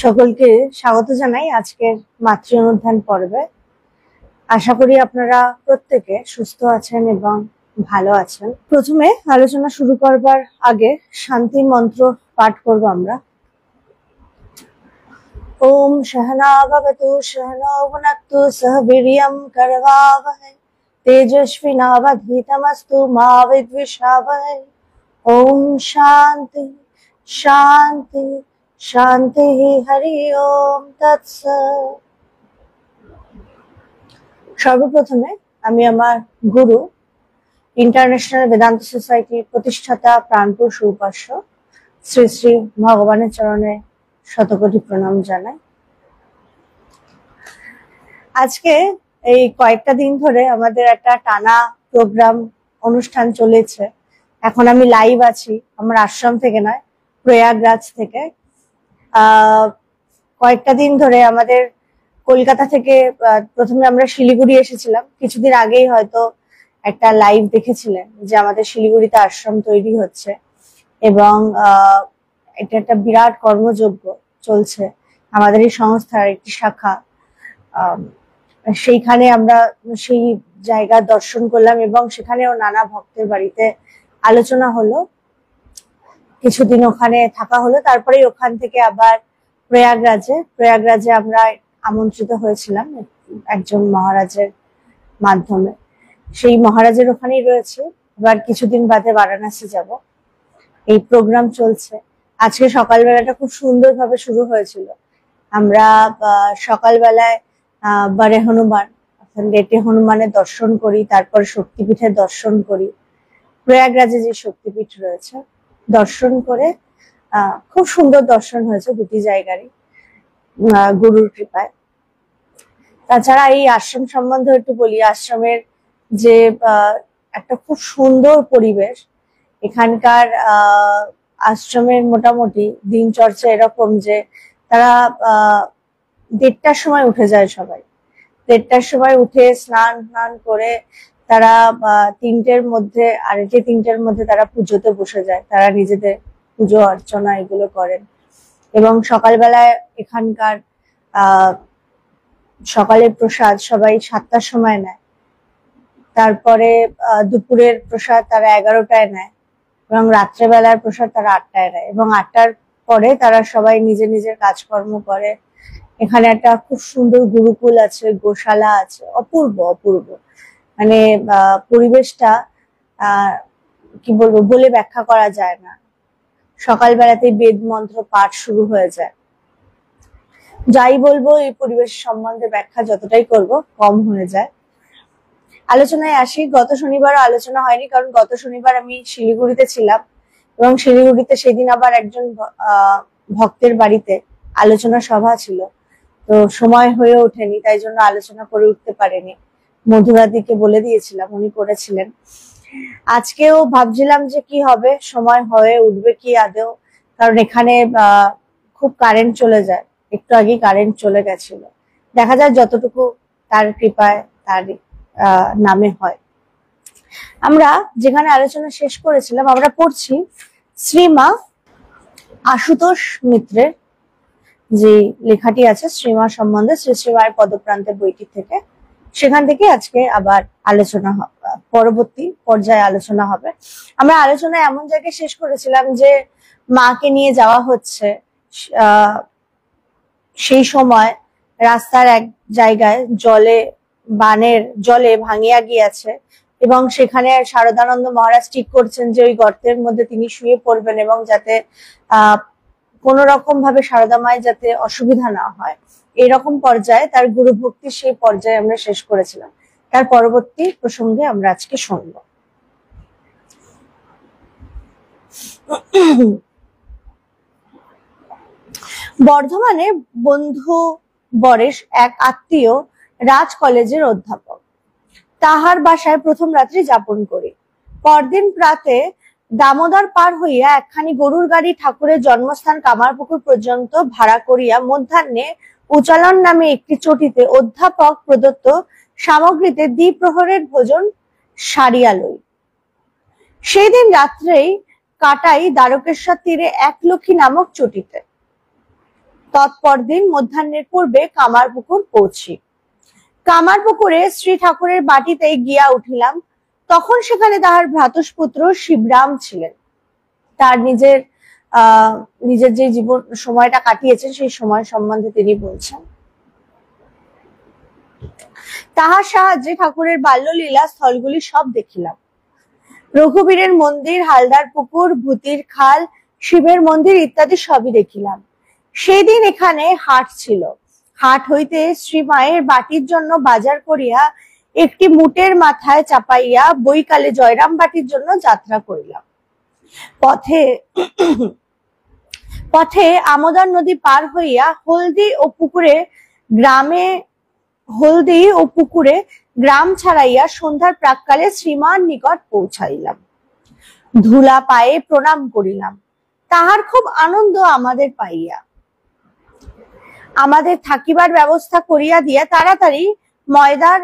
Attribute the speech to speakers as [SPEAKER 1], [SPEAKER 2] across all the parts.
[SPEAKER 1] সকলকে স্বাগত জানাই আজকের মাতৃ অনুধ্যান পর্বে। আশা করি আপনারা প্রত্যেকে সুস্থ আছেন এবং ভালো আছেন। প্রথমে আলোচনা শুরু করবার আগে শান্তি মন্ত্র পাঠ করব আমরা। ওম সহনা ভবতু সহনৌ ভুনক্তু সহ বীর্যং করবাবহৈ তেজস্বিনাবধীতমস্তু মা বিদ্বিষাবহৈ। ওম শান্তি শান্তি শান্তি হরি ওম তৎসৎ। সর্বপ্রথমে আমি আমার গুরু ইন্টারন্যাশনাল বেদান্ত সোসাইটির প্রতিষ্ঠাতা প্রাণপুরুষ উপাস্য শ্রী শ্রী ভগবানের চরণে শতকোটি প্রণাম জানাই। আজকে এই কয়েকটা দিন ধরে আমাদের একটা টানা প্রোগ্রাম অনুষ্ঠান চলেছে। এখন আমি লাইভ আছি আমার আশ্রম থেকে নয়, প্রয়াগরাজ থেকে। কয়েকটা দিন ধরে আমাদের কলকাতা থেকে প্রথমে আমরা শিলিগুড়ি এসেছিলাম। কিছুদিন আগেই হয়তো একটা লাইভ দেখেছিলেন যে আমাদের শিলিগুড়িতে আশ্রম তৈরি হচ্ছে এবং এটা একটা বিরাট কর্মযজ্ঞ চলছে আমাদের এই সংস্থার একটি শাখা। সেইখানে আমরা সেই জায়গা দর্শন করলাম এবং সেখানেও নানা ভক্তের বাড়িতে আলোচনা হলো, কিছুদিন ওখানে থাকা হলো। তারপরে ওখান থেকে আবার প্রয়াগরাজে আমরা আমন্ত্রিত হয়েছিলাম একজন মহারাজের মাধ্যমে। সেই মহারাজের ওখানেই রয়েছে। এবার কিছুদিন বাদে বারাণসী যাব। এই প্রোগ্রাম চলছে। আজকে সকালবেলাটা খুব সুন্দরভাবে শুরু হয়েছিল। আমরা সকালবেলায় বারে হনুমান লেটে হনুমানের দর্শন করি, তারপর শক্তিপীঠের দর্শন করি। প্রয়াগরাজে যে শক্তিপীঠ রয়েছে দর্শন করে খুব সুন্দর দর্শন হয়েছে দুটি জায়গারই গুরুর কৃপায়। তাছাড়া এই আশ্রম সম্বন্ধে একটু বলি। আশ্রমের যে একটা খুব সুন্দর পরিবেশ, এখানকার আশ্রমের মোটামুটি দিনচর্চা এরকম যে তারা 1:30টার সময় উঠে যায় সবাই। 1:30টার সময় উঠে স্নান করে তারা 3টের মধ্যে 3:30টার মধ্যে তারা পুজোতে বসে যায়। তারা নিজেদের পুজো অর্চনা এগুলো করেন এবং সকালবেলায় এখানকার সকালের প্রসাদ সবাই 7টার সময় নেয়। তারপরে দুপুরের প্রসাদ তারা 11টায় নেয় এবং রাত্রেবেলার প্রসাদ তারা 8টায় নেয় এবং 8টার পরে তারা সবাই নিজের নিজের কাজকর্ম করে। এখানে একটা খুব সুন্দর গুরুকুল আছে, গোশালা আছে, অপূর্ব অপূর্ব। মানে পরিবেশটা কি বলবো, বলে ব্যাখ্যা করা যায় না। সকালবেলাতেই বেদ মন্ত্র পাঠ শুরু হয়ে যায়। যাই বলবো, এই পরিবেশ সম্বন্ধে ব্যাখ্যা যতটাই করব কম হয়ে যায়। আলোচনায় আসি। গত শনিবারও আলোচনা হয়নি, কারণ গত শনিবার আমি শিলিগুড়িতে ছিলাম এবং শিলিগুড়িতে সেদিন আবার একজন ভক্তের বাড়িতে আলোচনা সভা ছিল। তো সময় হয়ে ওঠেনি, তাই জন্য আলোচনা করে উঠতে পারেনি। মধুরাদিকে বলে দিয়েছিলাম, উনি করেছিলেন। আজকেও ভাবছিলাম যে কি হবে, সময় হয়ে উঠবে কি আদৌ, কারণ এখানে খুব কারেন্ট চলে যায়। একটু আগে কারেন্ট চলে গেছিল। দেখা যায় যতটুকু তার কৃপায় তার নামে হয়। আমরা যেখানে আলোচনা শেষ করেছিলাম, আমরা পড়ছি শ্রীমা আশুতোষ মিত্রের যে লেখাটি আছে শ্রীমা সম্বন্ধে, শ্রী শ্রীমায়ের পদপ্রান্তের বইটি থেকে। সেখান থেকে আজকে আবার আলোচনা পরবর্তী পর্যায়ে আলোচনা হবে। আমরা আলোচনা এমন জায়গায় শেষ করেছিলাম যে মাকে নিয়ে যাওয়া হচ্ছে। সেই সময় রাস্তার এক জায়গায় জলে ভাঙিয়া গিয়েছে এবং সেখানে শারদানন্দ মহারাজ ঠিক করছেন যে ওই গর্তের মধ্যে তিনি শুয়ে পড়বেন এবং যাতে কোন রকম ভাবে শারদা মায়ের যাতে অসুবিধা না হয়, এরকম পর্যায়ে তার গুরু ভক্তির সেই পর্যায়ে আমরা শেষ করেছিলাম। তার পরবর্তী প্রসঙ্গে আমরা আজকে শুনব। বর্ধমানে বন্ধু বরেশ এক আত্মীয় রাজ কলেজের অধ্যাপক। তাহার বাসায় প্রথম রাত্রি যাপন করি। পরদিন প্রাতে দামোদর পার হইয়া একখানি গরুর গাড়ি ঠাকুরের জন্মস্থান কামারপুকুর পর্যন্ত ভাড়া করিয়া মধ্যাহ্নে উচালন নামে একটি চটিতে অধ্যাপক প্রদত্ত সামগ্রীতে দ্বিপ্রহরের ভোজন সারিয়া লই। সেই দিন রাত্রেই কাটাই দ্বারকেশ্বর তীরে একলক্ষী নামক চটিতে। তৎপরদিন মধ্যাহ্নের পূর্বে কামারপুকুর পৌঁছি। কামারপুকুরে শ্রী ঠাকুরের বাটিতে গিয়া উঠিলাম। তখন সেখানে তাহার ভ্রাতুষ্পুত্র শিবরাম ছিলেন। তার নিজের যে জীবন সময়টা কাটিয়েছেন সেই সময় সম্বন্ধে তিনি বলছেন। তাহার সাহায্যে ঠাকুরের বাল্যলীলা স্থলগুলি সব দেখিলাম। রঘুবীরের মন্দির, হালদার পুকুর, ভূতির খাল, শিবের মন্দির ইত্যাদি সবই দেখিলাম। সেই দিন এখানে হাট ছিল। হাট হইতে শ্রীমায়ের বাটির জন্য বাজার করিয়া একটি মুটের মাথায় চাপাইয়া বৈকালে জয়রাম বাটির জন্য যাত্রা করিলাম। পথে আমোদর নদী পার হইয়া হলদি ও পুকুরে গ্রাম ছাড়াইয়া সন্ধ্যার প্রাক্কালে শ্রীমার নিকট পৌঁছাইলাম। ধুলা পায়ে প্রণাম করিলাম। তাহার খুব আনন্দ আমাদের পাইয়া আমাদের থাকিবার ব্যবস্থা করিয়া দিয়া তাড়াতাড়ি ময়দার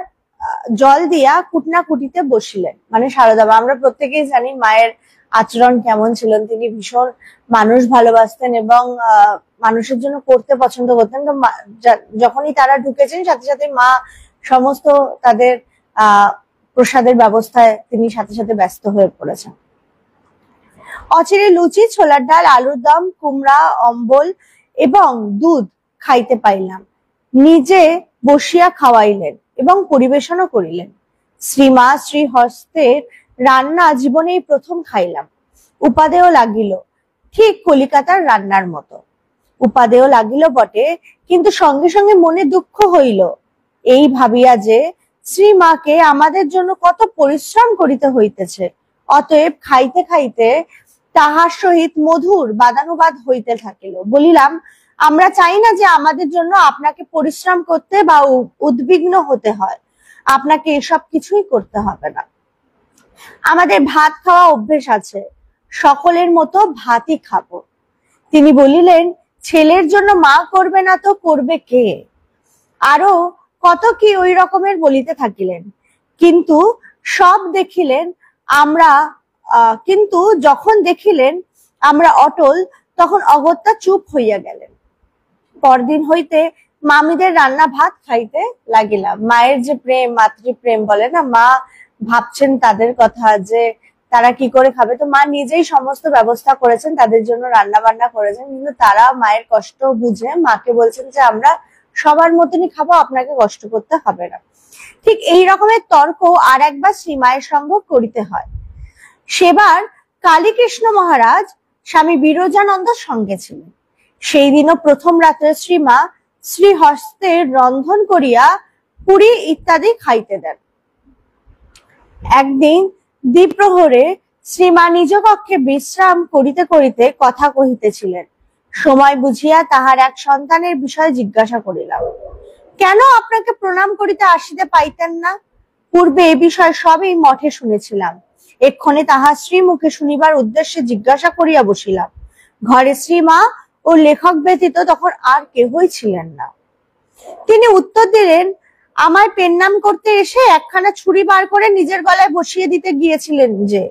[SPEAKER 1] জল দিয়া কুটনাকুটিতে বসিলেন। মানে সারদা মা, আমরা প্রত্যেকেই জানি মায়ের আচরণ কেমন ছিলেন। তিনি ভীষণ মানুষ ভালোবাসতেন এবং মানুষের জন্য করতে পছন্দ করতেন। তো যখনই তারা ঢুকেছেন সাথে সাথে মা সমস্ত তাদের প্রসাদের ব্যবস্থায় তিনি সাথে সাথে ব্যস্ত হয়ে পড়েছেন। অচিরে লুচি, ছোলার ডাল, আলুর দম, কুমড়া, অম্বল এবং দুধ খাইতে পাইলাম। নিজে বসিয়া খাওয়াইলেন এবং পরিবেশনও করিলেন। শ্রীমা শ্রীহস্তের রান্না জীবনেই প্রথম খাইলাম। উপাদেয় লাগিল, ঠিক কলিকাতার রান্নার মতো। উপাদেয় লাগিল বটে, কিন্তু সঙ্গে সঙ্গে মনে দুঃখ হইল, এই ভাবিয়া যে শ্রীমাকে আমাদের জন্য কত পরিশ্রম করিতে হইতেছে। অতএব খাইতে খাইতে তাহার সহিত মধুর বাদানুবাদ হইতে থাকিল। বলিলাম, আমরা চাই না যে আমাদের জন্য আপনাকে পরিশ্রম করতে বা উদ্বিগ্ন হতে হয়। আপনাকে এসব কিছুই করতে হবে না। আমাদের ভাত খাওয়া অভ্যেস আছে, সকলের মতো ভাতই খাবো। তিনি বলিলেন, ছেলের জন্য মা করবে না তো করবে কে? আরো কত কি ওই রকমের বলিতে থাকিলেন। কিন্তু যখন দেখিলেন আমরা অটল, তখন অগত্যা চুপ হইয়া গেলেন। পরদিন হইতে মামিদের রান্না ভাত খাইতে লাগিলাম। মায়ের যে প্রেম, মাতৃপ্রেম বলে না, মা ভাবছেন তাদের কথা যে তারা কি করে খাবে। তো মা নিজেই সমস্ত ব্যবস্থা করেছেন, তাদের জন্য রান্না বান্না করেছেন, কিন্তু তারা মায়ের কষ্ট বুঝে মাকে বলছেন যে আমরা সবার মতনই খাবো, আপনাকে কষ্ট করতে হবে না। ঠিক এই রকমের তর্ক আর একবার শ্রীমায়ের সঙ্গে করিতে হয়। সেবার কালীকৃষ্ণ মহারাজ স্বামী বিরজানন্দ সঙ্গে ছিলেন। সেই দিনও প্রথম রাত্রে শ্রীমা শ্রীহস্তের রন্ধন করিয়া পুরি ইত্যাদি খাইতে দেন। একদিন দ্বিপ্রহরে শ্রীমা নিজ কক্ষে বিশ্রাম করিতে করিতে কথা কহিতেছিলেন। সময় বুঝিয়া তাহার এক সন্তানের বিষয়ে জিজ্ঞাসা করিলাম। কেন আপনাকে প্রণাম করিতে আসিতে পাইতেন না? পূর্বে এ বিষয় সবই মঠে শুনেছিলাম। এক্ষণে তাহার শ্রীমুখে শুনিবার উদ্দেশ্যে জিজ্ঞাসা করিয়া বসিলাম। ঘরে শ্রীমা ও লেখক ব্যতীত তখন আর কেহই ছিলেন না। তিনি উত্তর দিলেন, আমায় পেন নাম করতে এসে একখানা ছুরি বার করে নিজের গলায় বসিয়ে দিতে গিয়েছিলেন যে।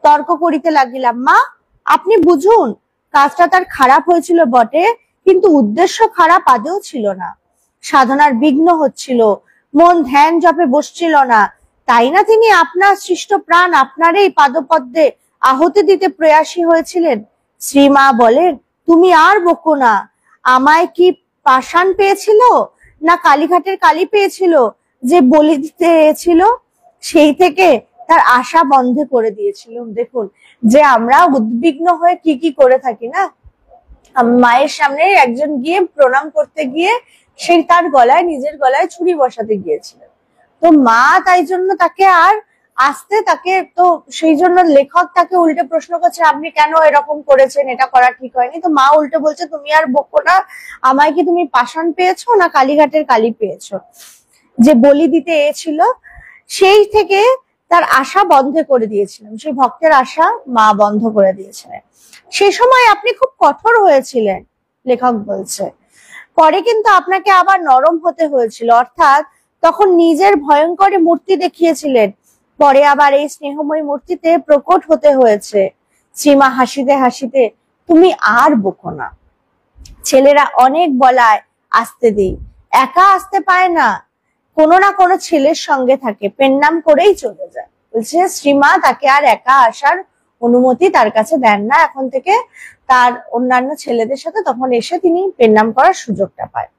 [SPEAKER 1] তর্ক করিতে লাগিলাম, মা আপনি বুঝুন, কাজটা তার খারাপ হয়েছিল বটে, কিন্তু উদ্দেশ্য খারাপ আদেও ছিল না। সাধনার বিঘ্ন হচ্ছিল, মন ধ্যান জপে বসছিল না, তাই না তিনি আপনার সৃষ্ট প্রাণ আপনার এই পাদপদ্মে আহুতি দিতে প্রয়াসী হয়েছিলেন। শ্রীমা বলেন, তুমি আর বকো না। আমায় কি পাষাণ পেয়েছিল না কালীঘাটের কালী পেয়েছিল যে বলি দিতে এসেছিল? সেই থেকে তার আশা বন্ধ করে দিয়েছিল। দেখুন যে আমরা উদ্বিগ্ন হয়ে কি কি করে থাকি না। মায়ের সামনে একজন গিয়ে প্রণাম করতে গিয়ে সেই তার গলায়, নিজের গলায় ছুরি বসাতে গিয়েছিলেন। তো মা তাই জন্য তাকে আর তাকে তো সেই জন্য লেখক তাকে উল্টে প্রশ্ন করছে, আপনি কেন এরকম করেছেন, এটা করা ঠিক হয়নি। তো মা উল্টে বলছে, তুমি আর বকো না, আমায় কি তুমি পাষাণ পেয়েছো না কালীঘাটের কালী পেয়েছো যে বলি দিতে এসেছিল? সেই থেকে তার আশা বন্ধ করে দিয়েছিলেন, সেই ভক্তের আশা মা বন্ধ করে দিয়েছিলেন। সে সময় আপনি খুব কঠোর হয়েছিলেন, লেখক বলছে। পরে কিন্তু আপনাকে আবার নরম হতে হয়েছিল, অর্থাৎ তখন নিজের ভয়ঙ্কর মূর্তি দেখিয়েছিলেন, পরে আবার এই স্নেহময় মূর্তিতে প্রকট হতে হয়েছে। শ্রীমা হাসিতে হাসিতে, তুমি আর বকো না, ছেলেরা অনেক বলায় আসতে দিই, একা আসতে পায় না, কোনো না কোনো ছেলের সঙ্গে থাকে, পেন্নাম করেই চলে যায়। বলছে শ্রীমা তাকে আর একা আসার অনুমতি তার কাছে দেন না, এখন থেকে তার অন্যান্য ছেলেদের সাথে তখন এসে তিনি পেন্নাম করার সুযোগটা পায়।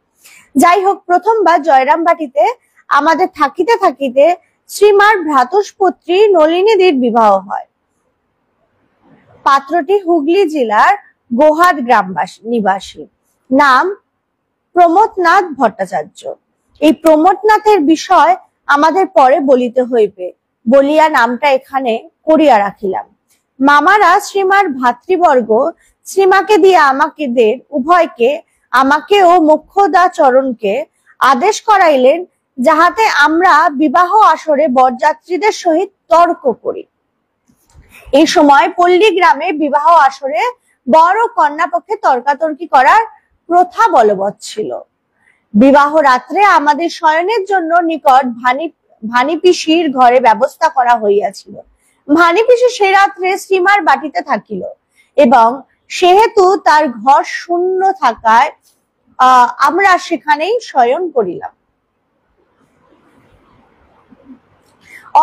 [SPEAKER 1] যাই হোক, প্রথমবার জয়রামবাটিতে আমাদের থাকিতে থাকিতে শ্রীমার ভ্রাতুষ্পুত্রী নলিনীদির বিবাহ হয়। পাত্রটি হুগলি জেলার গোহাদ গ্রামবাসী নিবাসী, নাম প্রমথনাথ ভট্টাচার্য। এই প্রমথনাথের বিষয় আমাদের পরে বলিতে হইবে বলিয়া নামটা এখানে করিয়া রাখিলাম। মামারা শ্রীমার ভাতৃবর্গ শ্রীমাকে দিয়ে আমাকেদের উভয়কে, আমাকে ও মোক্ষদাচরণকে আদেশ করাইলেন যাহাতে আমরা বিবাহ আসরে বরযাত্রীদের সহিত তর্ক করি। এই সময় পল্লী গ্রামে বিবাহ আসরে বর ও কন্যা পক্ষে তর্কাতর্কি করার প্রথা বলবৎ ছিল। বিবাহ রাত্রে আমাদের শয়নের জন্য নিকট ভানি পিসির ঘরে ব্যবস্থা করা হইয়াছিল। ভানি পিসি সে রাত্রে শ্রীমার বাটিতে থাকিল এবং সেহেতু তার ঘর শূন্য থাকায় আমরা সেখানেই শয়ন করিলাম।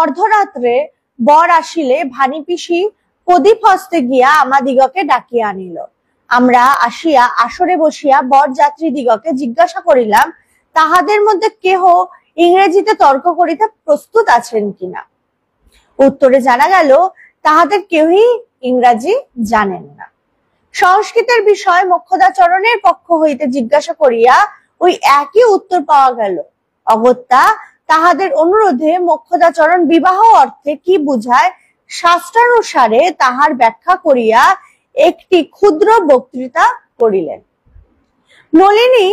[SPEAKER 1] অর্ধরাত্রে বর আসিলে ভানি পিসি প্রদীপ হস্তে গিয়া আমাদিগকে ডাকিয়া আনিল। আমরা আসিয়া আসরে বসিয়া বর যাত্রী দিগকে জিজ্ঞাসা করিলাম তাহাদের মধ্যে কেহ ইংরেজিতে তর্ক করিতে প্রস্তুত আছেন কিনা। উত্তরে জানা গেল তাহাদের কেউই ইংরাজি জানেন না। সংস্কৃতের বিষয় মোক্ষদাচরণের পক্ষ হইতে জিজ্ঞাসা করিয়া ওই একই উত্তর পাওয়া গেল। অগত্যা তাহাদের অনুরোধে মোক্ষদাচরণ বিবাহ অর্থে কি বুঝায় শাস্ত্রানুসারে তাহার ব্যাখ্যা করিয়া একটি ক্ষুদ্র বক্তৃতা করিলেন। নলিনী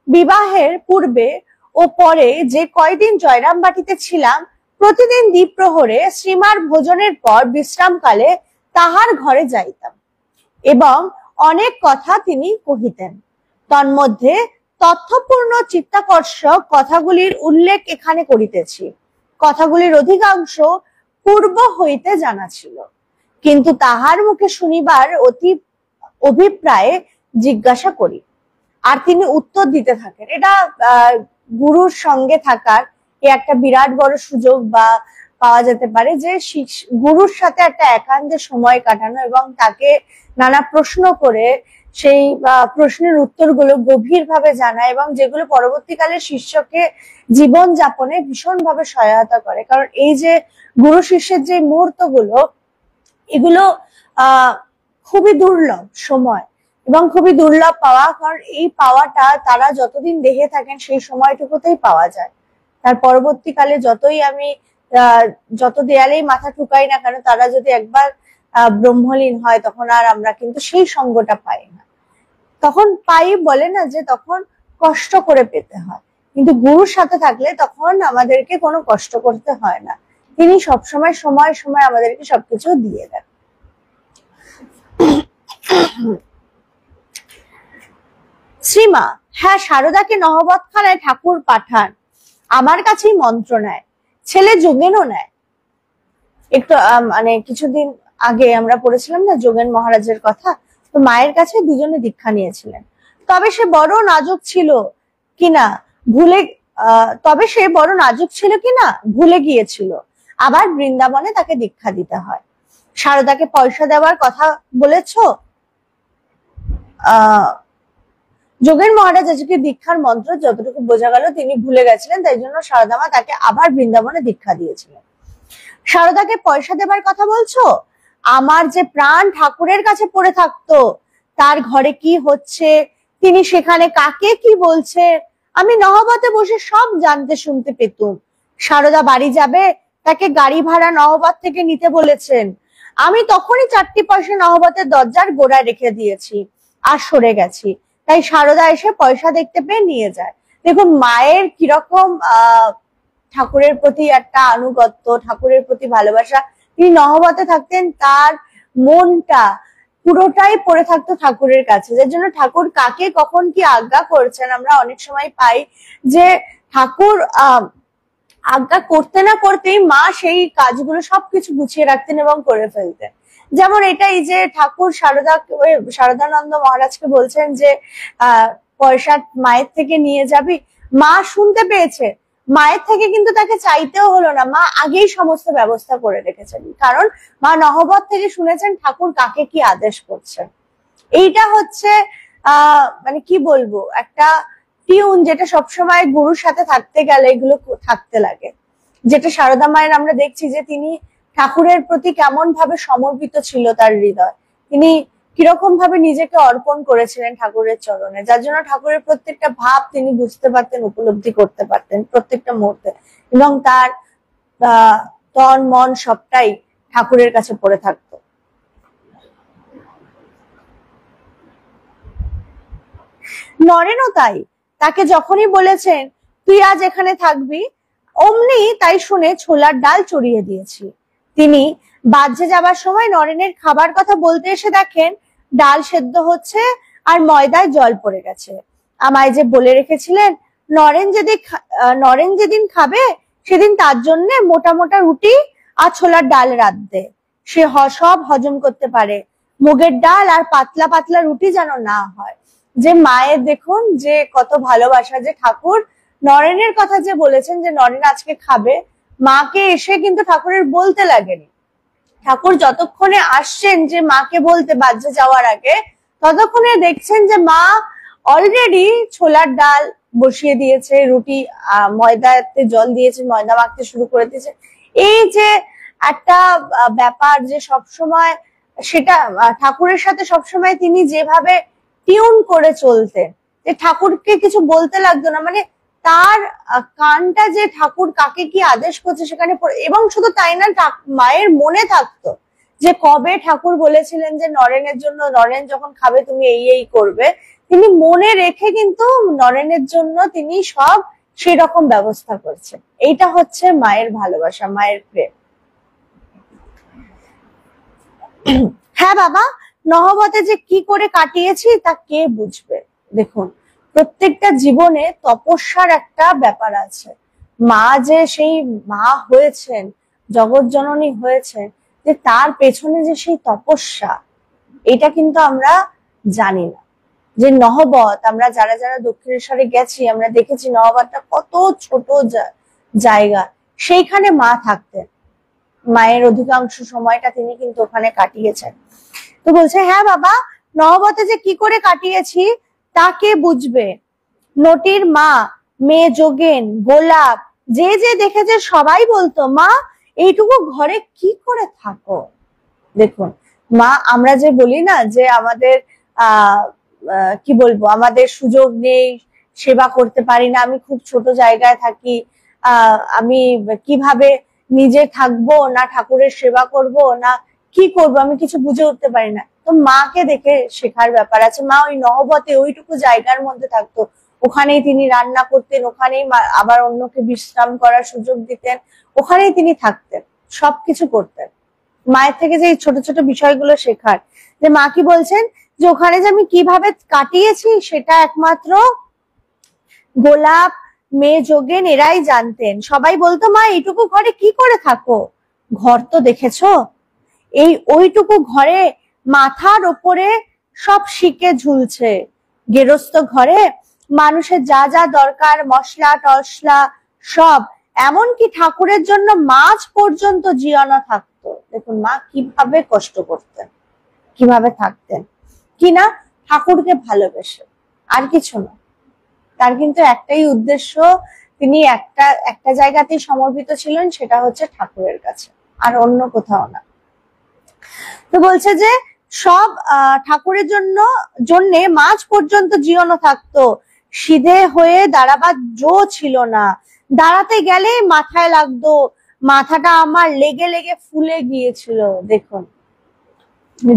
[SPEAKER 1] বিবাহের পূর্বে ও পরে যে কয়দিন জয়রামবাটিতে ছিলাম, প্রতিদিন দ্বিপ্রহরে শ্রীমার ভোজনের পর বিশ্রামকালে তাহার ঘরে যাইতাম এবং অনেক কথা তিনি কহিতেন। তন্মধ্যে তথ্যপূর্ণ চিত্তাকর্ষক কথাগুলির উল্লেখ এখানে করিতেছি। কথাগুলির অধিকাংশ পূর্ব হইতে জানা ছিল, কিন্তু তাহার মুখে শুনিবার অতি অভিপ্রায়ে জিজ্ঞাসা করি আর তিনি উত্তর দিতে থাকেন। এটা গুরুর সঙ্গে থাকার একটা বিরাট বড় সুযোগ বা পাওয়া যেতে পারে, যে গুরুর সাথে একটা একান্তে সময় কাটানো এবং তাকে নানা প্রশ্ন করে সেই প্রশ্নের উত্তরগুলো গভীরভাবে জানা এবং যেগুলো পরবর্তীকালে শিষ্যকে জীবন যাপনে ভীষণভাবে সহায়তা করে। কারণ এই যে গুরু শিষ্যের যে মুহূর্তগুলো, এগুলো খুবই দুর্লভ সময় এবং খুবই দুর্লভ পাওয়া। কারণ এই পাওয়াটা তারা যতদিন দেহে থাকেন সেই সময়টুকুতেই পাওয়া যায়। তার পরবর্তীকালে যতই আমি যত দেয়ালেই মাথা ঠুকাই না কেন, তারা যদি একবার ব্রহ্মলীন হয় তখন আর আমরা কিন্তু সেই সঙ্গটা পাই না। তখন পাই বলে না যে তখন কষ্ট করে পেতে হয়, কিন্তু গুরুর সাথে থাকলে তখন আমাদেরকে কোনো কষ্ট করতে হয় না। তিনি সবসময় সময় সময় আমাদেরকে সবকিছু দিয়ে দেন। শ্রীমা, হ্যাঁ, শারদাকে নহবতখানায় ঠাকুর পাঠান, আমার কাছেই মন্ত্র নেয়, ছেলে যোগেনও নেয়। একটু মানে কিছুদিন আগে আমরা পড়েছিলাম না যোগেন মহারাজের কথা, তো মায়ের কাছে দুজনে দীক্ষা নিয়েছিলেন। তবে সে বড় নাজুক ছিল কিনা ভুলে গিয়েছিল। আবার বৃন্দাবনে তাকে দীক্ষা দিতে হয়। শারদাকে পয়সা দেওয়ার কথা বলেছ? যোগেন মহারাজ আজকে দীক্ষার মন্ত্র যতটুকু বোঝা গেল তিনি ভুলে গেছিলেন, তাই জন্য শারদা মা তাকে আবার বৃন্দাবনে দীক্ষা দিয়েছিলেন। শারদাকে পয়সা দেবার কথা বলছো? আমার যে প্রাণ ঠাকুরের কাছে পড়ে থাকতো, তার ঘরে কি হচ্ছে, তিনি সেখানে কাকে কি বলছে, আমি নহবতে বসে সব জানতে শুনতে পেতুম। শারদা বাড়ি যাবে, তাকে গাড়ি ভাড়া নহবত থেকে নিতে বলেছেন। আমি তখনই 4টি পয়সা নহবতের দরজার গোড়ায় রেখে দিয়েছি আর সরে গেছি। তাই শারদা এসে পয়সা দেখতে পেয়ে নিয়ে যায়। দেখুন মায়ের কিরকম ঠাকুরের প্রতি একটা আনুগত্য, ঠাকুরের প্রতি ভালোবাসা। তিনি নহবতে থাকতেন, তার মনটা পুরোটাই পড়ে থাকতো ঠাকুরের কাছে, যার জন্য ঠাকুর কাকে কখন কি আজ্ঞা করছেন আমরা অনেক সময় পাই যে ঠাকুর আজ্ঞা করতে না করতেই মা সেই কাজগুলো সবকিছু গুছিয়ে রাখতেন এবং করে ফেলতেন। যেমন এটাই যে ঠাকুর শারদানন্দ মহারাজকে বলছেন যে পয়সা মায়ের থেকে নিয়ে যাবি, মা শুনতে পেয়েছে, মায়ের থেকে কিন্তু তাকে চাইতেও হলো না, মা আগেই সমস্ত ব্যবস্থা করে রেখেছেন, কারণ মা নহবত থেকে শুনেছেন ঠাকুর কাকে কি আদেশ করছেন। এইটা হচ্ছে মানে কি বলবো, একটা টিউন যেটা সবসময় গুরুর সাথে থাকতে গেলে এগুলো থাকতে লাগে। যেটা সারদা মায়ের আমরা দেখছি যে তিনি ঠাকুরের প্রতি কেমন ভাবে সমর্পিত ছিল তার হৃদয়, তিনি কিরকম ভাবে নিজেকে অর্পণ করেছিলেন ঠাকুরের চরণে, যার জন্য ঠাকুরের প্রত্যেকটা ভাব তিনি বুঝতে পারতেন, উপলব্ধি করতে পারতেন প্রত্যেকটা মুহূর্তে, এবং তার তন মন সবটাই ঠাকুরের কাছে পড়ে থাকতো। নরেনও তাই, তাকে যখনই বলেছেন তুই আজ এখানে থাকবি, অমনি তাই শুনে ছোলার ডাল চড়িয়ে দিয়েছি। তিনি বাজ্যে যাবার সময় নরেনের খাবার কথা বলতে এসে দেখেন ডাল সেদ্ধ হচ্ছে আর ময়দায় জল পড়ে গেছে। আমায় যে বলে রেখেছিলেন নরেন যেদিন খাবে সেদিন তার জন্য মোটা মোটা রুটি আর ছোলার ডাল রাঁধবে, সে সব হজম করতে পারে, মুগের ডাল আর পাতলা পাতলা রুটি যেন না হয়। যে মায়ের দেখুন যে কত ভালোবাসা, যে ঠাকুর নরেনের কথা যে বলেছেন যে নরেন আজকে খাবে, মাকে এসে কিন্তু ঠাকুরের বলতে লাগেনি, ঠাকুর যতক্ষণে আসছেন যে মাকে বলতে বাজ্যে যাওয়ার আগে, ততক্ষণে দেখছেন যে মা অলরেডি ছোলার ডাল বসিয়ে দিয়েছে, রুটি ময়দাতে জল দিয়েছে, ময়দা মাখতে শুরু করে দিয়েছে। এই যে একটা ব্যাপার যে সবসময় সেটা ঠাকুরের সাথে সবসময় তিনি যেভাবে টিউন করে চলতেন, যে ঠাকুরকে কিছু বলতে লাগতো না, মানে তার কানটা যে ঠাকুর কাকে কি আদেশ করছে সেখানে, এবং শুধু তাই না, মায়ের মনে থাকতো যে কবে ঠাকুর বলেছিলেন যে নরেনের জন্য, নরেন যখন খাবে তুমি এই এই করবে, তিনি মনে রেখে কিন্তু নরেনের জন্য তিনি সব সেই রকম ব্যবস্থা করছেন। এইটা হচ্ছে মায়ের ভালোবাসা, মায়ের প্রেম। হ্যাঁ বাবা, নহবতে যে কি করে কাটিয়েছি তা কে বুঝবে। দেখুন, প্রত্যেকটা জীবনে তপস্যার একটা ব্যাপার আছে। মা যে সেই মা হয়েছেন, জগৎ জননী হয়েছেন, যে তার পেছনে যে সেই তপস্যা, এটা কিন্তু আমরা জানি না। যে নহবত, আমরা যারা যারা দক্ষিণেশ্বরে গেছি আমরা দেখেছি নহবতটা কত ছোট জায়গা, সেইখানে মা থাকতেন, মায়ের অধিকাংশ সময়টা তিনি কিন্তু ওখানে কাটিয়েছেন। তো বলছে হ্যাঁ বাবা, নহবতে যে কি করে কাটিয়েছি তা কে বুঝবে। নটির মা, মেয়ে যোগেন, গোলাপ, যে যে দেখেছে সবাই বলতো মা এইটুকু ঘরে কি করে থাকো। দেখুন মা, আমরা যে বলি না যে আমাদের কি বলবো, আমাদের সুযোগ নেই, সেবা করতে পারি না, আমি খুব ছোট জায়গায় থাকি, আমি কিভাবে নিজে থাকবো, না ঠাকুরের সেবা করব, না কি করব, আমি কিছু বুঝে উঠতে পারি না। তো মাকে দেখে শেখার ব্যাপার আছে। মা ওই নহবতে ওইটুকু জায়গার মধ্যে থাকতো, ওখানেই তিনি রান্না করতেন, ওখানেই আবার অন্যকে বিশ্রাম করার সুযোগ দিতেন, ওখানেই তিনি থাকতেন, সবকিছু করতেন। মায়ের থেকে যে ছোট ছোট বিষয়গুলো শেখার, যে মা কি বলছেন যে ওখানে যে আমি কিভাবে কাটিয়েছি সেটা একমাত্র গোলাপ, মেয়ে যোগেন এরাই জানতেন। সবাই বলতো মা এইটুকু ঘরে কি করে থাকো, ঘর তো দেখেছো, এই ওইটুকু ঘরে মাথার ওপরে সব শিকে ঝুলছে, গেরস্ত ঘরে মানুষের যা যা দরকার, মশলা টসলা সব, এমনকি ঠাকুরের জন্য মাছ পর্যন্ত জিয়ানো থাকতো। দেখুন মা কিভাবে কষ্ট করতেন, কিভাবে থাকতেন, কিনা ঠাকুরকে ভালোবেসে, আর কিছু না। তার কিন্তু একটাই উদ্দেশ্য, তিনি একটা জায়গাতেই সমর্পিত ছিলেন, সেটা হচ্ছে ঠাকুরের কাছে, আর অন্য কোথাও না। তো বলছে যে সব ঠাকুরের জন্য মাঝ পর্যন্ত জিয়ানো থাকতো, সিধে হয়ে দাঁড়াবার জো ছিল না, দাঁড়াতে গেলে মাথায় লাগতো, মাথাটা আমার লেগে লেগে ফুলে গিয়েছিল। দেখুন,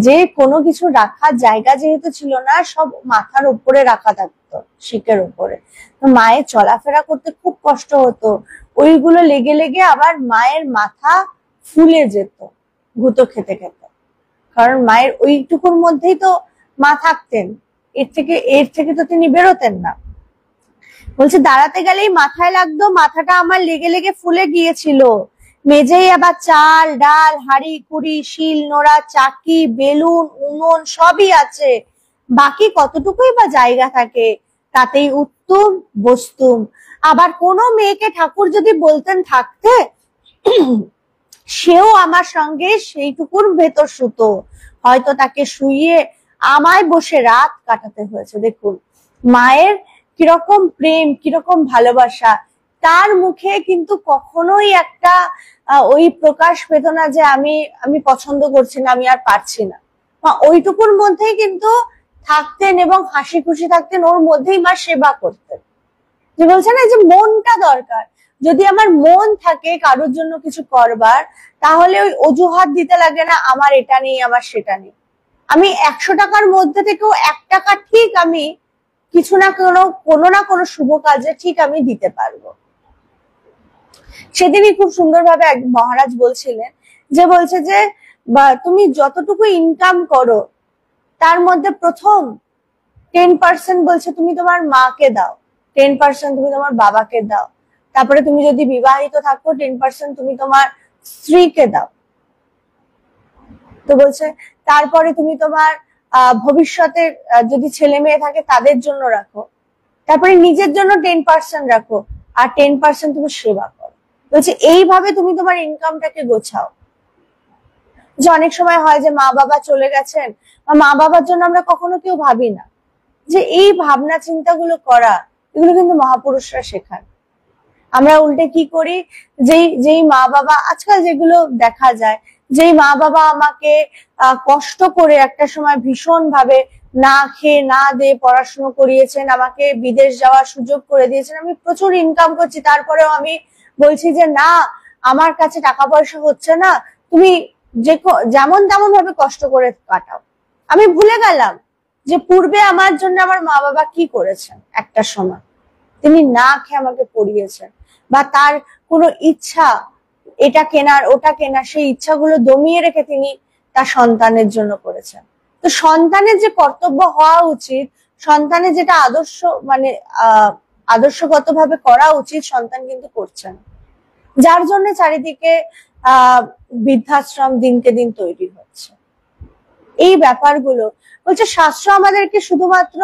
[SPEAKER 1] যে কোনো কিছু রাখার জায়গা যেহেতু ছিল না, সব মাথার উপরে রাখা থাকতো, শিকের উপরে। তো মায়ের চলাফেরা করতে খুব কষ্ট হতো, ওইগুলো লেগে লেগে আবার মায়ের মাথা ফুলে যেত গুঁতো খেতে খেতে, কারণ মায়ের ওইটুকুর মধ্যেই তো মা থাকতেন, এর থেকে তো তিনি বেরোতেন না। বলছে দাঁড়াতে গেলেই মাথায় লাগতো, মাথাটা আমার লেগে লেগে ফুলে গিয়েছিল, মেঝেই আবার চাল ডাল হাঁড়ি কুড়ি শিল নোড়া চাকি বেলুন উনুন সবই আছে, বাকি কতটুকুই বা জায়গা থাকে, তাতেই উত্তম বস্তুম। আবার কোনো মেয়েকে ঠাকুর যদি বলতেন থাকতে, সেও আমার সঙ্গে সেইটুকুর ভেতর শুতো, হয়তো তাকে শুইয়ে আমায় বসে রাত কাটাতে হয়েছে। দেখুন মায়ের কিরকম প্রেম, কিরকম ভালোবাসা, তার মুখে কিন্তু কখনোই একটা ওই প্রকাশ পেত না যে আমি পছন্দ করছি না, আমি আর পারছি না। মা ওইটুকুর মধ্যেই কিন্তু থাকতেন এবং হাসি খুশি থাকতেন, ওর মধ্যেই মা সেবা করতেন। যে বলছে না যে মনটা দরকার, যদি আমার মন থাকে কারোর জন্য কিছু করবার, তাহলে ওই অজুহাত দিতে লাগে না আমার এটা নেই আমার সেটা নেই। আমি 100 টাকার মধ্যে থেকেও 1 টাকা ঠিক আমি কিছু না কোনো না কোনো শুভ কাজে ঠিক আমি দিতে পারবো। সেদিনই খুব সুন্দরভাবে এক মহারাজ বলছিলেন, যে বলছে যে তুমি যতটুকু ইনকাম করো তার মধ্যে প্রথম 10% বলছে তুমি তোমার মাকে দাও, 10% তুমি তোমার বাবাকে দাও, তারপরে তুমি যদি বিবাহিত থাকো 10% তুমি তোমার স্ত্রীকে দাও। তো বলছে তারপরে তুমি তোমার ভবিষ্যতে যদি ছেলে মেয়ে থাকে তাদের জন্য রাখো, তারপরে নিজের জন্য 10% রাখো, আর 10% তুমি সেবা করো। বলছে এইভাবে তুমি তোমার ইনকামটাকে গোছাও। যে অনেক সময় হয় যে মা বাবা চলে গেছেন, মা বাবার জন্য আমরা কখনো কেউ ভাবি না, যে এই ভাবনা চিন্তাগুলো করা, এগুলো কিন্তু মহাপুরুষরা শেখান। আমরা উল্টে কি করি, যেই মা বাবা আজকাল যেগুলো দেখা যায়, যেই মা বাবা আমাকে কষ্ট করে একটা সময় ভীষণ ভাবে না খেয়ে না দিয়ে পড়াশুনো করিয়েছেন, আমাকে বিদেশ যাওয়ার সুযোগ করে দিয়েছেন, আমি প্রচুর ইনকাম করছি, তারপরেও আমি বলছি যে না আমার কাছে টাকা পয়সা হচ্ছে না, তুমি যেমন তেমন ভাবে কষ্ট করে কাটাও। আমি ভুলে গেলাম যে পূর্বে আমার জন্য আমার মা বাবা কি করেছেন। একটা সময় তিনি না খেয়ে আমাকে পড়িয়েছেন, বা তার কোনো ইচ্ছা এটা কেনার ওটা কেনার, সেই ইচ্ছাগুলো দমিয়ে রেখে তিনি তার সন্তানের জন্য করেছেন। তো সন্তানের যে কর্তব্য হওয়া উচিত, সন্তানের যেটা আদর্শ মানে আদর্শগতভাবে করা উচিত, সন্তান কিন্তু করছেন, যার জন্য চারিদিকে বৃদ্ধাশ্রম দিনকে দিন তৈরি হচ্ছে। এই ব্যাপারগুলো বলছে শাস্ত্র আমাদেরকে শুধুমাত্র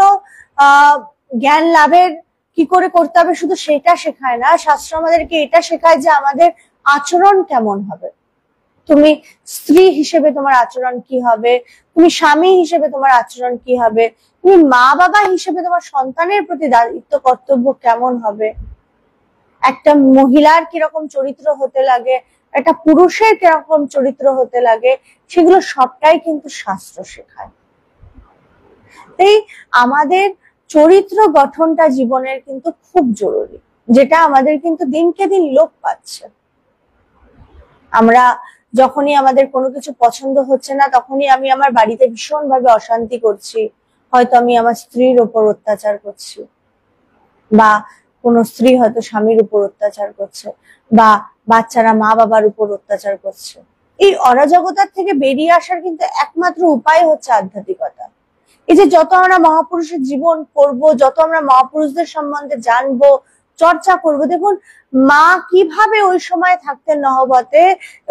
[SPEAKER 1] জ্ঞান লাভের কি করে করতে হবে শুধু সেটা শেখায় না, শাস্ত্র আমাদেরকে এটা শেখায় যে আমাদের আচরণ কেমন হবে। তুমি স্ত্রী হিসেবে তোমার আচরণ কি হবে, তুমি স্বামী হিসেবে তোমার আচরণ কি হবে, তুমি মা বাবা হিসেবে তোমার সন্তানের প্রতি দায়িত্ব কর্তব্য কেমন হবে, একটা মহিলার কিরকম চরিত্র হতে লাগে, একটা পুরুষের কিরকম চরিত্র হতে লাগে, সেগুলো সবটাই কিন্তু শাস্ত্র শেখায়। তাই আমাদের চরিত্র গঠনটা জীবনের কিন্তু খুব জরুরি, যেটা আমাদের কিন্তু দিনকে দিন লোপ পাচ্ছে। আমরা যখনই আমাদের কোনো কিছু পছন্দ হচ্ছে না, তখনই আমি আমার বাড়িতে ভীষণ ভাবে অশান্তি করছি, হয়তো আমি আমার স্ত্রীর উপর অত্যাচার করছি, বা কোন স্ত্রী হয়তো স্বামীর উপর অত্যাচার করছে, বা বাচ্চারা মা বাবার উপর অত্যাচার করছে। এই অরাজকতার থেকে বেরিয়ে আসার কিন্তু একমাত্র উপায় হচ্ছে আধ্যাত্মিকতা। এই যে যত আমরা মহাপুরুষের জীবন পড়বো, যত আমরা মহাপুরুষদের সম্বন্ধে জানবো, চর্চা করব, দেখুন মা কিভাবে ওই সময় থাকতেন নহবতে,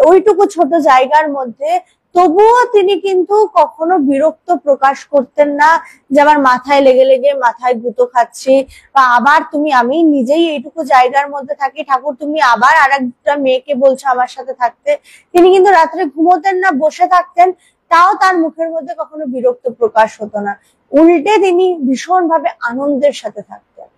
[SPEAKER 1] ওইটুকু ছোট জায়গার মধ্যে, তবুও তিনি কিন্তু কখনো বিরক্ত প্রকাশ করতেন না যে আমার মাথায় লেগে লেগে মাথায় গুঁতো খাচ্ছি, বা আবার আমি নিজেই এইটুকু জায়গার মধ্যে থাকি, ঠাকুর তুমি আবার আরেকটা মেয়েকে বলছো আমার সাথে থাকতে। তিনি কিন্তু রাত্রে ঘুমোতেন না, বসে থাকতেন, তাও তার মুখের মধ্যে কখনো বিরক্ত প্রকাশ হতো না, উল্টে তিনি ভীষণ ভাবে আনন্দের সাথে থাকতেন।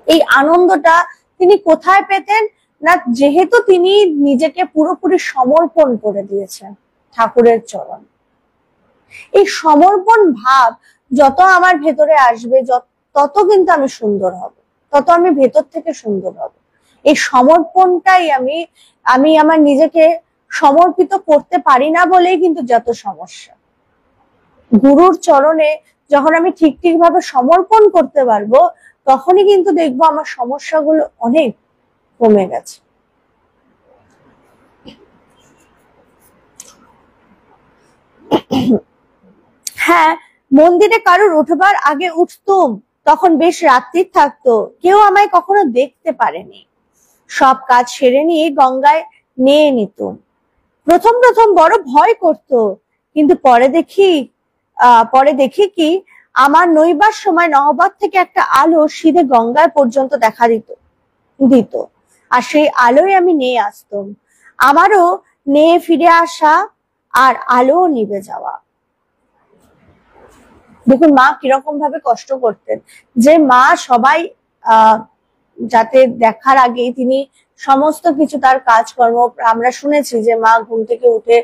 [SPEAKER 1] এই আনন্দটা তিনি কোথায় পেতেন না, যেহেতু তিনি নিজেকে পুরোপুরি সমর্পণ করে দিয়েছেন ঠাকুরের চরণ। এই সমর্পণ ভাব যত আমার ভেতরে আসবে, তত কিন্তু আমি সুন্দর হব, তত আমি ভেতর থেকে সুন্দর হব। এই সমর্পণটাই আমি আমার নিজেকে সমর্পিত করতে পারি না বলেই কিন্তু যত সমস্যা। গুরুর চরণে যখন আমি ঠিক ভাবে সমর্পণ করতে পারবো, তখনই কিন্তু দেখবো আমার সমস্যাগুলো অনেক কমে গেছে। হ্যাঁ, মন্দিরে কারোর উঠবার আগে উঠতুম, তখন বেশ রাত্রি থাকতো, কেউ আমায় কখনো দেখতে পারেনি। সব কাজ সেরে নিয়ে গঙ্গায় নিয়ে নিতুম। প্রথম প্রথম বড় ভয় করতো, কিন্তু পরে দেখি কি আমার নইবার সময় নহবত থেকে একটা আলো সিধে গঙ্গায় পর্যন্ত দেখা দিত। আর সেই আলোয় আমি নিয়ে আসতাম। আমারও নিয়ে ফিরে আসা আর আলো নিভে যাওয়া। দেখুন মা কিরকম ভাবে কষ্ট করতেন, যে মা সবাই যাতে দেখার আগেই তিনি সমস্ত কিছু তার কাজকর্ম, আমরা শুনেছি যে মা ঘুম থেকে উঠে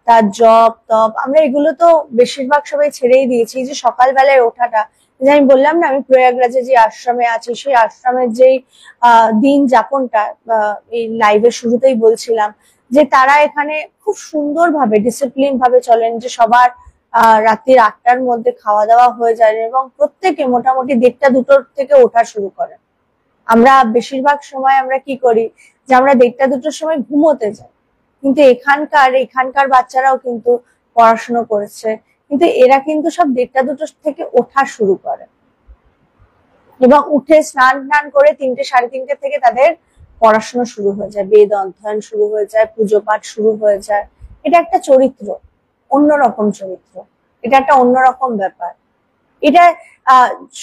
[SPEAKER 1] তার জপ তপ, আমরা এগুলো তো বেশিরভাগ সবাই ছেড়েই দিয়েছি। যে সকালবেলায় ওঠাটা, যে আমি বললাম না আমি প্রয়াগরাজে যে আশ্রমে আছি, সেই আশ্রমের যেই দিন যাপনটা এই লাইভের শুরুতেই বলছিলাম, যে তারা এখানে খুব সুন্দর ভাবে ডিসিপ্লিন ভাবে চলেন, যে সবার রাত্রির 8টার মধ্যে খাওয়া দাওয়া হয়ে যায় এবং প্রত্যেকে মোটামুটি 1টা 2টোর থেকে ওঠা শুরু করেন। আমরা বেশিরভাগ সময় আমরা কি করি, যে আমরা 1টা 2টোর সময় ঘুমোতে যাই, কিন্তু এখানকার বাচ্চারাও কিন্তু পড়াশোনা করেছে, কিন্তু এরা কিন্তু সব 1টা 2টো থেকে ওঠা শুরু করে এবং উঠে স্নান করে 3টে 3:30 থেকে তাদের পড়াশোনা শুরু হয়ে যায়, বেদ অধ্যয়ন শুরু হয়ে যায়, পুজো পাঠ শুরু হয়ে যায়। এটা একটা চরিত্র, অন্যরকম চরিত্র, এটা একটা অন্যরকম ব্যাপার। এটা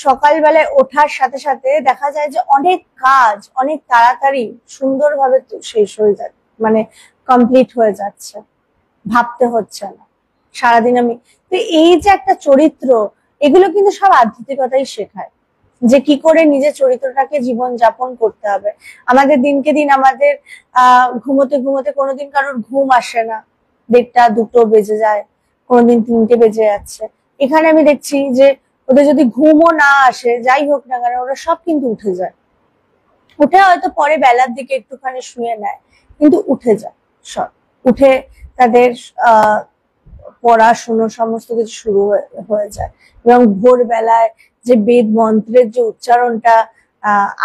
[SPEAKER 1] সকালবেলায় ওঠার সাথে সাথে দেখা যায় যে অনেক কাজ অনেক তাড়াতাড়ি সুন্দরভাবে শেষ হয়ে যায়, মানে কমপ্লিট হয়ে যাচ্ছে, ভাবতে হচ্ছে না সারাদিন আমি। তো এই যে একটা চরিত্র, এগুলো কিন্তু সব আধ্যাত্মিকতাই শেখায়, যে কি করে নিজের চরিত্রটাকে জীবন যাপন করতে হবে। আমাদের দিনকে দিন আমাদের ঘুমোতে ঘুমোতে কোনোদিন কারোর ঘুম আসে না, 1টা 2টো বেজে যায়, কোনোদিন 3টে বেজে যাচ্ছে। এখানে আমি দেখছি যে ওদের যদি ঘুমও না আসে, যাই হোক না কেন, ওরা সব কিন্তু উঠে যায়, উঠে হয়তো পরে বেলার দিকে একটুখানি শুয়ে নেয়, কিন্তু উঠে যায় সব, উঠে তাদের পড়াশুনো সমস্ত কিছু শুরু হয়ে যায়। এবং ভোরবেলায় যে বেদ মন্ত্রের যে উচ্চারণটা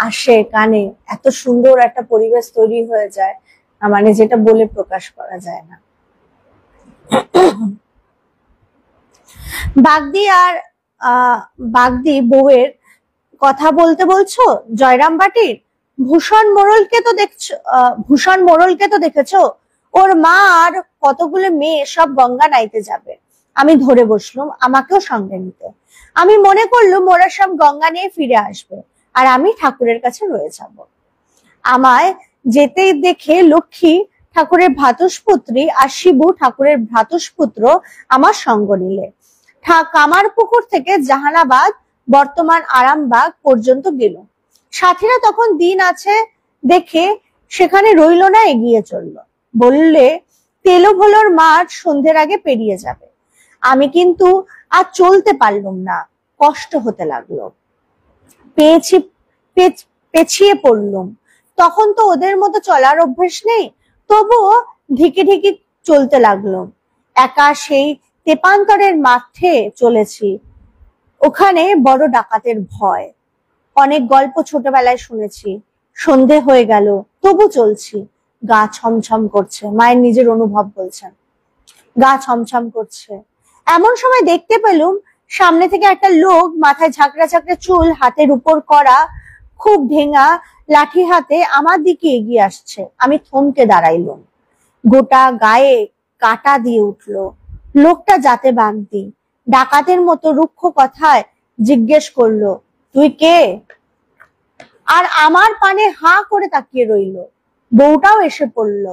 [SPEAKER 1] আসে কানে, এত সুন্দর একটা পরিবেশ তৈরি হয়ে যায়, মানে যেটা বলে প্রকাশ করা যায় না। বাগদি বউয়ের কথা বলছো জয়রাম বাটির? ভূষণ মোড়লকে তো দেখেছো, ওর মা আর কতগুলো মেয়ে সব গঙ্গা নাইতে যাবে। আমি ধরে বসলুম আমাকেও সঙ্গে নিতে। আমি মনে করলুম ওরা সব গঙ্গা নিয়ে ফিরে আসবে আর আমি ঠাকুরের কাছে রয়ে যাব। আমায় যেতেই দেখে লক্ষ্মী ঠাকুরের ভ্রাতুষ্পুত্রী আর শিবু ঠাকুরের ভ্রাতুষ্পুত্র আমার সঙ্গ নিলে। কামারপুকুর থেকে জাহানাবাদ বর্তমান আরামবাগ পর্যন্ত গেল। সাথীরা তখন দিন আছে দেখে সেখানে রইল না, এগিয়ে চলল। বললে তেলোভোলোর মাঠ সন্ধ্যের আগে পেরিয়ে যাবে। আমি কিন্তু আর চলতে পারলুম না, কষ্ট হতে লাগলো, পেছিয়ে পড়লুম। তখন তো ওদের মতো চলার অভ্যেস নেই, তবুও ঢিকে ঢিকে চলতে লাগলো। একা সেই তেপান্তরের মাঠে চলেছি, ওখানে বড় ডাকাতের ভয়। অনেক গল্প ছোটবেলায় শুনেছি। সন্ধে হয়ে গেল তবু চলছি, গা ছমছম করছে। মায়ের নিজের অনুভব বলছেন, গা ছমছম করছে। এমন সময় দেখতে পেলুম সামনে থেকে একটা লোক, মাথায় ঝাঁকড়া ঝাঁকড়া চুল, হাতের উপর করা খুব ঢেঙা লাঠি হাতে আমার দিকে এগিয়ে আসছে। আমি থমকে দাঁড়াইলুম, গোটা গায়ে কাটা দিয়ে উঠলো। লোকটা যাতে বাগদি, ডাকাতের মতো রুক্ষ কথায় জিজ্ঞেস করলো, তুই কে? আর আমার পানে হাঁ করে তাকিয়ে রইল। বউটাও এসে পড়লো।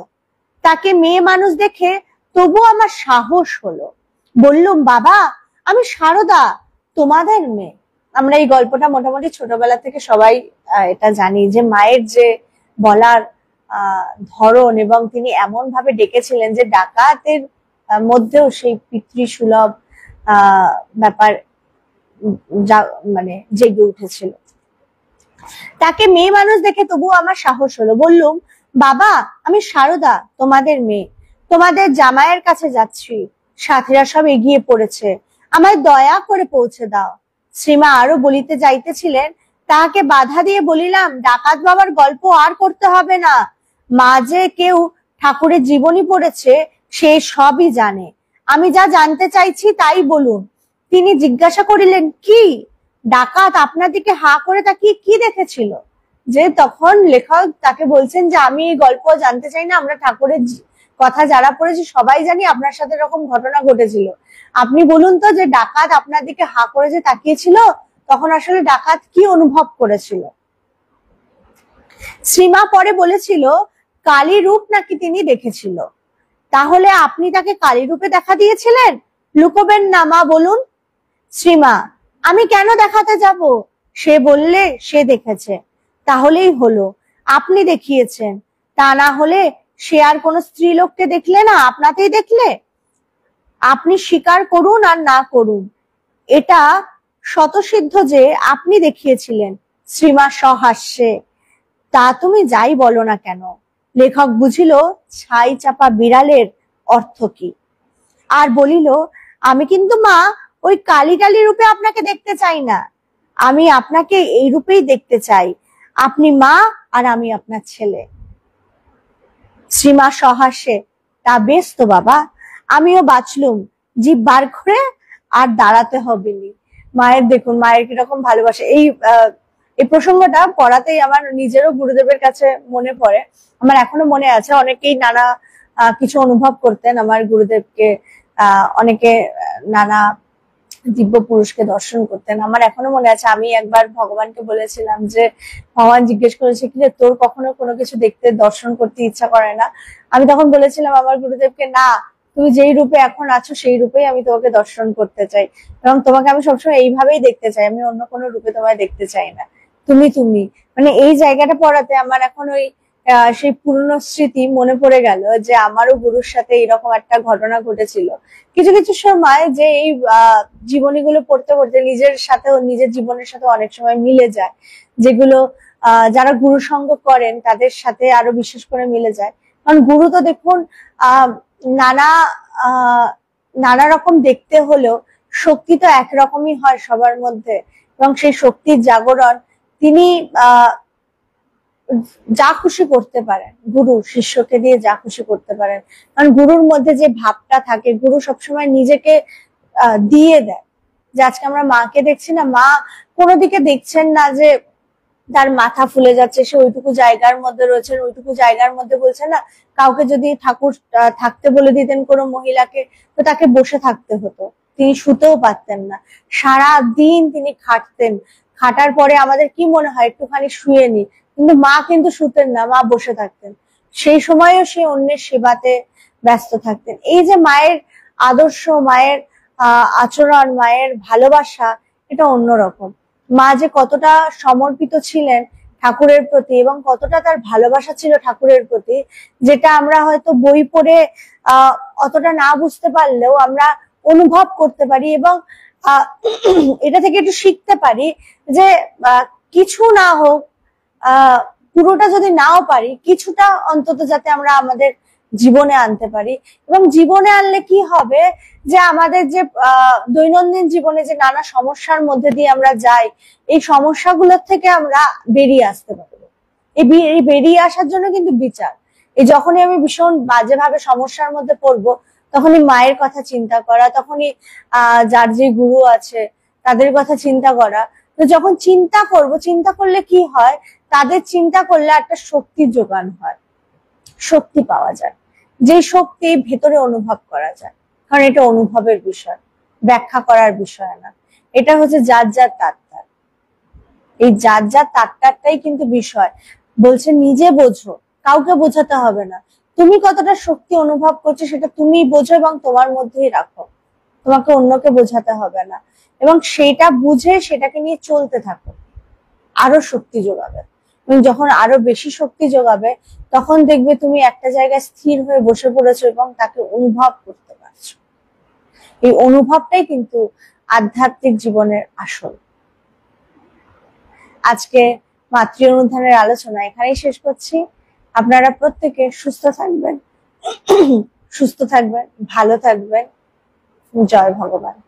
[SPEAKER 1] তাকে মেয়ে মানুষ দেখে তবু আমার সাহস হলো। বললুম, বাবা আমি সারদা, তোমাদের মেয়ে। আমরা এই গল্পটা মোটামুটি ছোটবেলা থেকে সবাই এটা জানি, যে মায়ের যে বলার ধরন, এবং তিনি এমন ভাবে ডেকেছিলেন যে ডাকাতের মধ্যেও সেই পিতৃসুলভ ব্যাপার মানে জেগে উঠেছিল। তাকে মেয়ে মানুষ দেখে তবু আমার সাহস হলো। বললুম, বাবা আমি সারদা, তোমাদের মেয়ে, তোমাদের জামাইয়ের কাছে যাচ্ছি। সাথীরা সব এগিয়ে পড়েছে, আমায় দয়া করে পৌঁছে দাও। শ্রীমা আরো বলিতে যাইতেছিলেন, তাহাকে বাধা দিয়ে বলিলাম, ডাকাত বাবার গল্প আর করতে হবে না। মা যে কেউ ঠাকুরের জীবনী পড়েছে সে সবই জানে। আমি যা জানতে চাইছি তাই বলুন। তিনি জিজ্ঞাসা করিলেন, কি? ডাকাত আপনার দিকে হা করে তাকিয়ে কি দেখেছিল? যে তখন লেখক তাকে বলছেন যে আমি এই গল্প জানতে চাই না, আমরা ঠাকুরের কথা যারা পড়েছি সবাই জানি আপনার সাথে এরকম ঘটনা ঘটেছিল। আপনি বলুন তো যে ডাকাত আপনার দিকে হা করে যে তাকিয়েছিল তখন আসলে ডাকাত কি অনুভব করেছিল? শ্রীমা পরে বলেছিল কালী রূপ নাকি তিনি দেখেছিল। তাহলে আপনি তাকে কালী রূপে দেখা দিয়েছিলেন? লুকোবেন না মা, বলুন। শ্রীমা: আমি কেন দেখাতে যাব? সে বললে সে দেখেছে। তাহলেই হলো, আপনি দেখিয়েছেন, তা না হলে সে আর কোন স্ত্রীলোককে দেখলে না, আপনাতেই দেখলে। আপনি স্বীকার করুন আর না করুন, এটা শতসিদ্ধ যে আপনি দেখিয়েছিলেন। শ্রীমা সহাস্যে: তা তুমি যাই বলো না কেন। লেখক বুঝিল ছাই চাপা বিড়ালের অর্থ কি, আর বলিল আমি কিন্তু মা ওই কালী কালী রূপে আপনাকে দেখতে চাই না, আমি আপনাকে এই রূপেই দেখতে চাই, আপনি মা আর আমি আপনার ছেলে। শ্রীমা সহাস্যে: তা বেশ তো বাবা, আমিও বাঁচলুম, জিভ বার করে আর দাঁড়াতে হবে নি। মায়ের দেখুন, মায়ের কিরকম ভালোবাসে। এই প্রসঙ্গটা পড়াতেই আমার নিজেরও গুরুদেবের কাছে মনে পড়ে। আমার এখনো মনে আছে, অনেকেই নানা কিছু অনুভব করতেন আমার গুরুদেবকে, অনেকে নানা দিব্য পুরুষকে দর্শন করতেন। আমার এখনো মনে আছে, আমি একবার ভগবানকে বলেছিলাম যে ভগবান জিজ্ঞেস করেছে কি রে, তোর কখনো কোনো কিছু দেখতে দর্শন করতে ইচ্ছা করে না? আমি তখন বলেছিলাম আমার গুরুদেবকে, না, তুমি যেই রূপে এখন আছো সেই রূপেই আমি তোমাকে দর্শন করতে চাই, এবং তোমাকে আমি সবসময় এইভাবেই দেখতে চাই, আমি অন্য কোনো রূপে তোমায় দেখতে চাই না, তুমি তুমি। মানে এই জায়গাটা পড়াতে আমার এখন ওই সেই পুরনো স্মৃতি মনে পড়ে গেল যে আমারও গুরুর সাথে এরকম একটা ঘটনা ঘটেছিল। কিছু কিছু সময় যে এই জীবনীগুলো পড়তে পড়তে নিজের সাথেও, নিজের জীবনের সাথে অনেক সময় মিলে যায়, যেগুলো যারা গুরু সঙ্গ করেন তাদের সাথে আরো বিশেষ করে মিলে যায়। কারণ গুরু তো দেখুন নানা নানা রকম দেখতে হলেও শক্তি তো একরকমই হয় সবার মধ্যে, এবং সেই শক্তির জাগরণ তিনি যা খুশি করতে পারেন, গুরু শিষ্যকে দিয়ে যা খুশি করতে পারেন। কারণ গুরুর মধ্যে যে ভাবটা থাকে, গুরু সবসময় নিজেকে দিয়ে দেয়। যে আজকে আমরা মাকে দেখছি না, মা কোনো দিকে দেখছেন না যে তার মাথা ফুলে যাচ্ছে, সে ওইটুকু জায়গার মধ্যে রয়েছেন, ওইটুকু জায়গার মধ্যে বলছে না, কাউকে যদি ঠাকুর থাকতে বলে দিতেন কোনো মহিলাকে, তো তাকে বসে থাকতে হতো, তিনি শুতেও পারতেন না, সারা দিন তিনি খাটতেন। খাটার পরে আমাদের কি মনে হয় একটুখানি শুয়ে নি, কিন্তু মা কিন্তু শুতেন না, মা বসে থাকতেন, সেই সময়ও সে অন্যের সেবাতে ব্যস্ত থাকতেন। এই যে মায়ের আদর্শ, মায়ের আচরণ, মায়ের ভালোবাসা, এটা অন্যরকম। মা যে কতটা সমর্পিত ছিলেন ঠাকুরের প্রতি এবং কতটা তার ভালোবাসা ছিল ঠাকুরের প্রতি, যেটা আমরা হয়তো বই পড়ে অতটা না বুঝতে পারলেও আমরা অনুভব করতে পারি, এবং এটা থেকে একটু শিখতে পারি যে কিছু না হোক, পুরোটা যদি নাও পারি, কিছুটা অন্তত যাতে আমরা আমাদের জীবনে আনতে পারি। এবং জীবনে আনলে কি হবে, যে আমাদের যে দৈনন্দিন জীবনে যে নানা সমস্যার মধ্যে দিয়ে আমরা যাই, এই সমস্যাগুলোর থেকে আমরা বেরিয়ে আসতে পারবো। এই বেরিয়ে আসার জন্য কিন্তু বিচার, এই যখনই আমি ভীষণ বাজেভাবে সমস্যার মধ্যে পড়বো, তখনই মায়ের কথা চিন্তা করা, তখনই যার যে গুরু আছে তাদের কথা চিন্তা করা। তো যখন চিন্তা করব, চিন্তা করলে কি হয়, তাদের চিন্তা করলে একটা শক্তির যোগান হয়, শক্তি পাওয়া যায়, যে শক্তি ভেতরে অনুভব করা যায়। কারণ এটা অনুভবের বিষয়, ব্যাখ্যা করার বিষয় না, এটা হচ্ছে যার যার তার। এই যার যার তারটাই কিন্তু বিষয়। বলছে নিজে বোঝো, কাউকে বোঝাতে হবে না, তুমি কতটা শক্তি অনুভব করছো সেটা তুমি বোঝো এবং তোমার মধ্যেই রাখো, তোমাকে অন্যকে বোঝাতে হবে না, এবং সেটা বুঝে সেটাকে নিয়ে চলতে থাকো, আরো শক্তি যোগাবে। এবং যখন আরো বেশি শক্তি যোগাবে, তখন দেখবে তুমি একটা জায়গায় স্থির হয়ে বসে পড়েছো এবং তাকে অনুভব করতে পারছো। এই অনুভবটাই কিন্তু আধ্যাত্মিক জীবনের আসল। আজকে মাতৃ অনুধানের আলোচনা এখানেই শেষ করছি। আপনারা প্রত্যেকে সুস্থ থাকবেন, ভালো থাকবেন। জয় ভগবান।